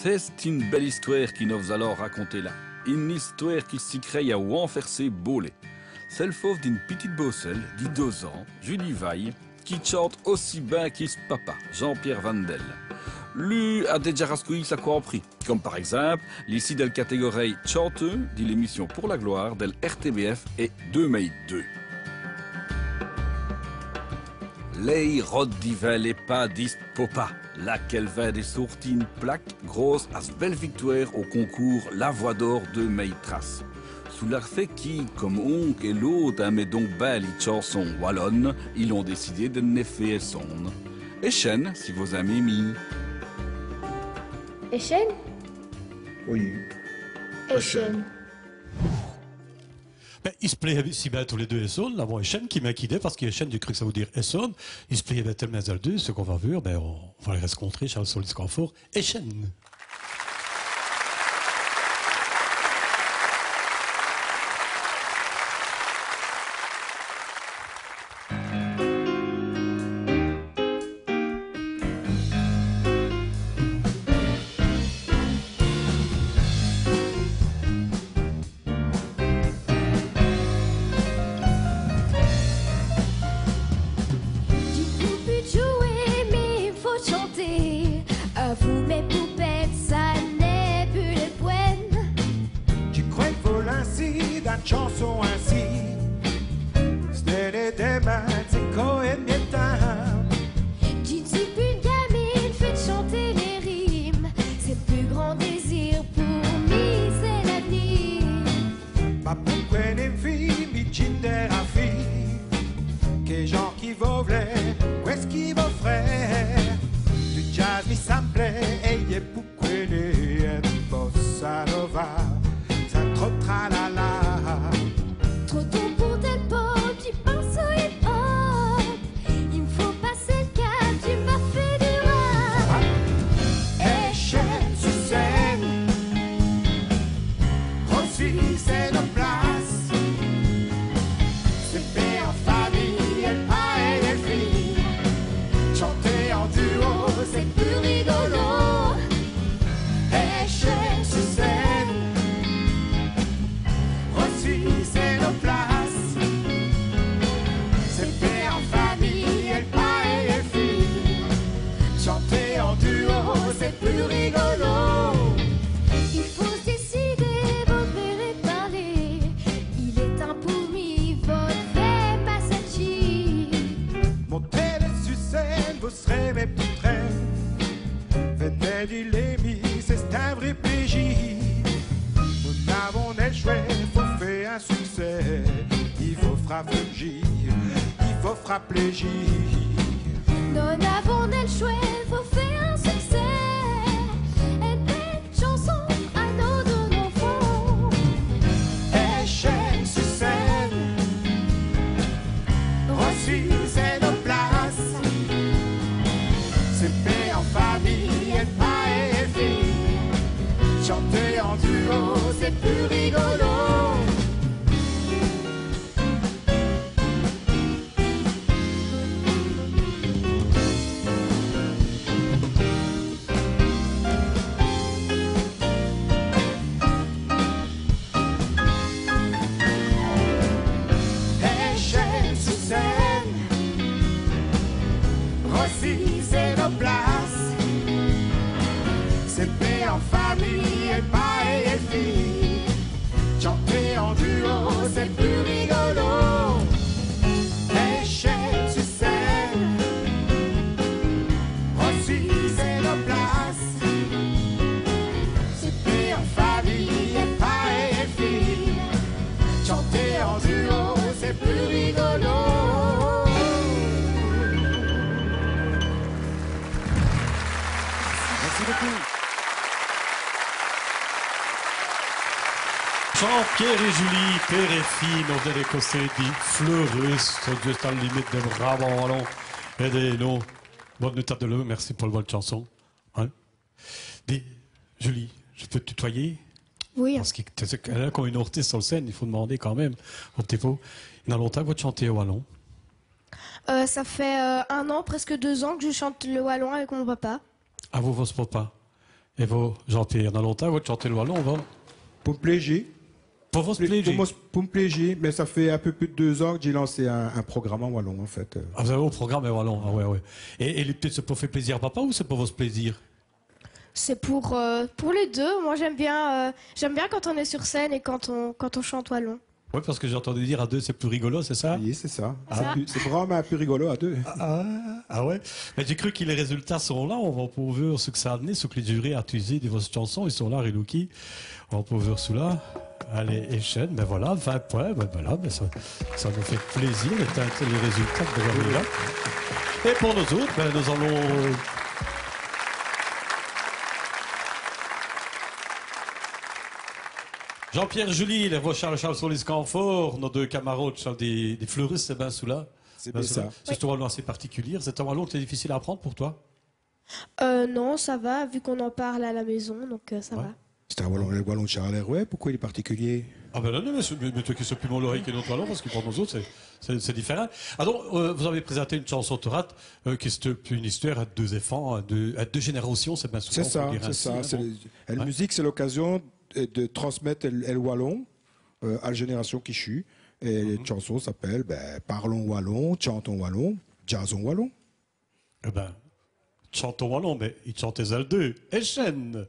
C'est une belle histoire qui nous alors raconter là. Une histoire qui s'y crée à Wanfersé Bolé. C'est le fauve d'une petite bosselle, de 2 ans, Julie Vaille, qui chante aussi bien qu'is papa, Jean-Pierre Vandel. Lui a déjà rascouillé sa compris, comme par exemple l'ici de la catégorie chanteux de l'émission Pour la gloire de RTBF et 2 mai 2. Lei rod divel et pas dis popa, laquelle va des sorties une plaque grosse à ce belle victoire au concours La Voix d'Or de Maitras. Sous leur fait qui, comme oncle et l'autre, aimaient donc belle chanson wallonne, ils ont décidé de ne faire son. Et chaîne, si vos amis mis. Echen? Oui. Echen. Ben, ils se plaillaient si bien tous les deux Esson, l'avant Echen qui m'inquiétait parce qu'Echen, j'ai cru que ça veut dire Esson. Ils se plaillaient tellement à deux, ce qu'on va voir, ben, on va les rencontrer, Charles Solis Canfort, Echen. Chanson ainsi, c'était des mains, c'est quoi et Tu dis plus gamine, fais chanter les rimes. C'est le plus grand désir pour moi, c'est l'avenir. Ma pourquoi les filles, mi ginder à fille, que gens qui vont v'lait, qu'est-ce qui va frère? Du jazz mi ça me plaît, et y'a pourquoi les bossa nova, ça trop tralala. Trop tôt pour tel pop, tu penses au hip-hop. Il me faut passer le cap, tu m'as fait du rap. Échelle sur scène, aussi c'est nos places. C'est bien en famille, elle pas et les filles. Chanter en duo, c'est plus rigolo. Échelle sur scène, aussi c'est nos places. C'est bien en famille, elle pas et les filles. Chanter en duo, c'est plus rigolo. Il faut se décider, votre verrez parler. Il est un pour mi, votre fait passager. Montez sur scène, vous serez mes petites reines. Venez du Lévis, c'est un vrai PJ. Nous n'avons échoué, faut faire un succès. Il faut frapper J, il faut frapper J. Nous avons le choix, faut faire un succès. Et belle chanson à nos deux enfants. Échelle sur scène, Rossi c'est nos places. C'est paix en famille, et pas et filles. Chanter en duo, c'est plus rigolo. Échelle sur scène, Rossi c'est nos places. C'est paix en famille, et pas et filles. Chanter en duo, c'est plus rigolo. Échelle sur scène, Rossi c'est nos places. C'est paix en famille, et pas et filles. Chanter en duo, c'est plus rigolo. Merci beaucoup. Jean-Pierre et Julie, père et fille, nous venons d'Écossais, dit fleureuse, juste à la limite de Brabant Wallon et des noms. Bonne nuit de l'eau, merci pour votre chanson. Hein? Dis, Julie, je peux te tutoyer? Oui. Parce qu'elle a comme une artiste sur le scène, il faut demander quand même, au petit peu. Il y a longtemps que vous chantez au Wallon? Ça fait 1 an, presque 2 ans que je chante le wallon avec mon papa. Ah, vous, votre papa. Et vous, Jean-Pierre, il y en a longtemps, vous chantez le wallon, va? Pour me plaisir. Pour votre plaisir. Pour me plaisir, mais ça fait un peu plus de 2 ans que j'ai lancé un programme en wallon, en fait. Ah, vous avez au programme et wallon. Ah, ouais, ouais. Et peut-être c'est pour faire plaisir à papa ou c'est pour votre plaisir? C'est pour les deux. Moi, j'aime bien quand on est sur scène et quand on chante wallon. Oui, parce que j'ai entendu dire à deux, c'est plus rigolo, c'est ça? Oui, c'est ça. Ça. C'est vraiment un peu rigolo à deux. Ah ouais? Mais j'ai cru que les résultats sont là. On va pouvoir voir ce que ça a donné, ce que les jurys ont utilisé de vos chansons. Ils sont là, Rilouki. On va pouvoir voir cela. Allez, Echen, ben voilà, 20 points. Ben voilà, ben ça nous fait plaisir, les résultats que vous avez là. Et pour nous autres, ben nous allons... Jean-Pierre Julie, les voix Charles sur les Scanfort, nos deux camarades des fleuristes, c'est bien sous-là. C'est bien ça. C'est un wallon assez particulier. C'est un wallon qui est difficile à apprendre pour toi? Non, ça va, vu qu'on en parle à la maison, donc ça va. C'est un wallon, le wallon de Charles Herouet. Pourquoi il est particulier? Ah ben non, mais toi qui sais plus mon l'oreille que notre wallon, parce que pour nous autres, c'est différent. Alors, vous avez présenté une chanson Tourate, qui est une histoire à deux enfants, à deux générations, c'est bien souvent. C'est ça, c'est ça. La musique, c'est l'occasion de transmettre le wallon à la génération qui chute. Et la chanson s'appelle Parlons wallon, chantons wallon, jazzons wallon. Eh ben, chantons wallon, mais ils chantaient elles deux. Et chaîne.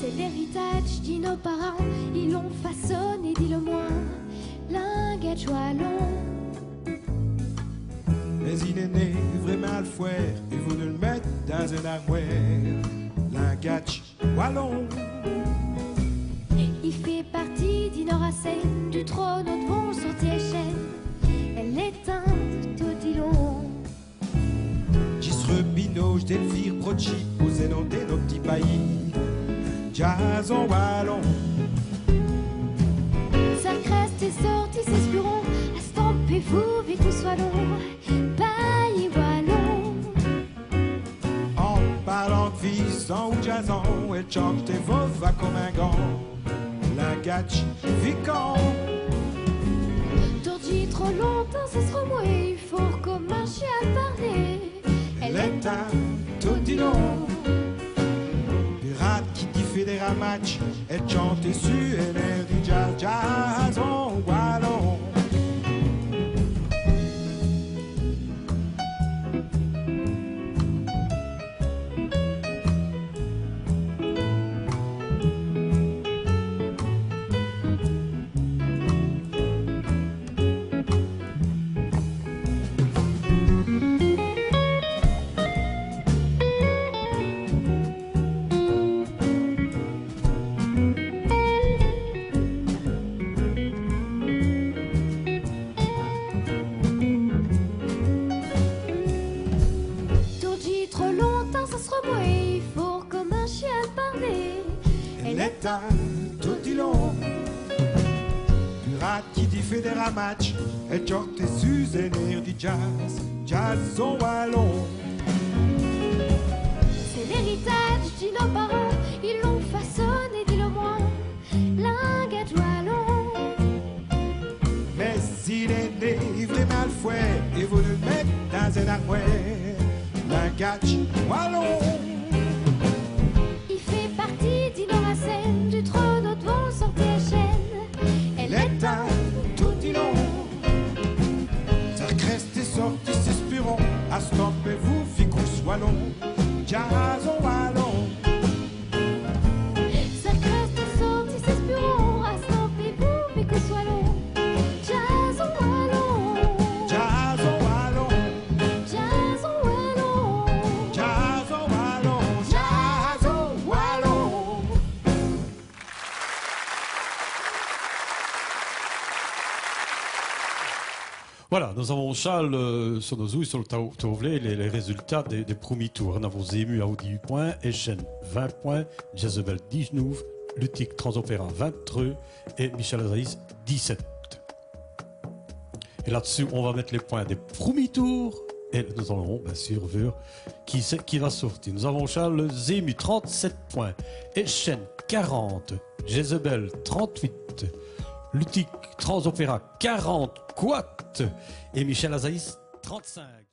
C'est l'héritage de nos parents, ils l'ont façonné, dis le moins, linguette wallon. Mais il est né vraiment le fouet, et vous le mettre dans un armoire. Lingatch wallon. Il fait partie d'Inoracène, du trône au devant sortir chaîne. Elle éteinte tout dit long. Gisre Binoche, Delphire, Prochi, posé dans nos petits pays. Jazzon wallon. Sa creste est sortie, s'espérons, estampez-vous, vite ou soit long. Bailli wallon. En parlant de vie, sans ou jazzon, elle chante et va comme un gant. Lingatch vicant. Tordi trop longtemps, ça se remouait, il faut comme un chien à parler. Elle est un tout dit long. Pirate qui fait des ramatchs, elle chante et su, elle est du jazz, jazzon wallon. Tordi trop longtemps, ça se remouait, il faut comme un chien à parler. Elle est un tout dit long. Pirate qui dit fait des ramatchs, elle chante et su, elle est du jazz, jazzon wallon. C'est l'héritage de nos parents, ils l'ont façonné, dis le moins, linguette wallon. Mais s'il est né vraiment le fouet, et vous le mettez dans un armoire. Lingatch wallon. Il fait partie d'Inoracène, du trône au devant sortir chaîne. Elle est un tout dit long. Sa creste est sortie, s'espérons. Estampez-vous, ficus wallon. Jazzon wallon. sa creste est sortie, s'espérons, estampez-vous, mais que soit long. Jazzon wallon, Jazzon wallon. jazzon wallon, Jazzon wallon. Jazzon wallon. Voilà, nous avons Charles sur nos ouïes, sur le Tauvlet, les résultats des premiers tours. Nous avons Zému à 18 points, Echen 20 points, Jezebel 19, Lutic Transopéra 23 et Michel Azaïs 17. Et là-dessus, on va mettre les points des premiers tours. Et nous allons bien sûr voir qui va sortir. Nous avons Charles Zému, 37 points. Echen, 40. Jezebel, 38. Lutic Transopéra, 40. Quat. Et Michel Azaïs, 35.